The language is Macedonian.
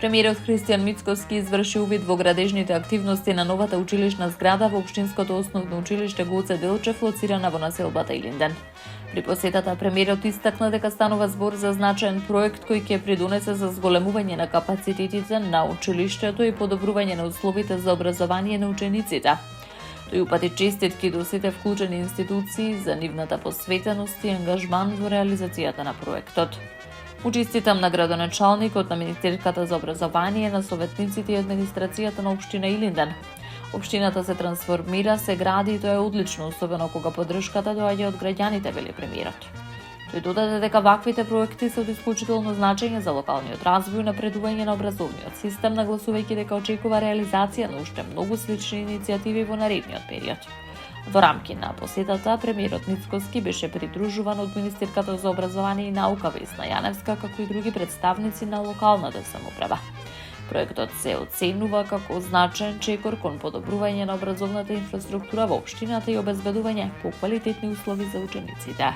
Премиерот Христијан Мицкоски изврши увид во градежните активности на новата училишна зграда во Општинското основно училиште Гоце Делчев, лоцирана во населбата Илинден. При посетата премиерот истакна дека станува збор за значаен проект кој ќе придонесе за зголемување на капацитетите на училиштето и подобрување на условите за образование на учениците. Тој упати честитки до сите вклучени институции за нивната посветеност и ангажман во реализацијата на проектот. Му честитам на градоначалникот, на Министерката за образование, на советниците и администрацијата на општина Илинден. Општината се трансформира, се гради и тоа е одлично, особено кога поддршката доаѓа од граѓаните, вели премиерот. Тој додаде дека ваквите проекти се од исклучително значење за локалниот развој и напредување на образовниот систем, нагласувајќи дека очекува реализација на уште многу слични иницијативи во наредниот период. Во рамки на посетата, премиерот Мицкоски беше придружуван од Министерката за образование и наука Весна Јаневска, како и други представници на локалната самоуправа. Проектот се оценува како значаен чекор кон подобрување на образовната инфраструктура во општината и обезбедување поквалитетни услови за учениците.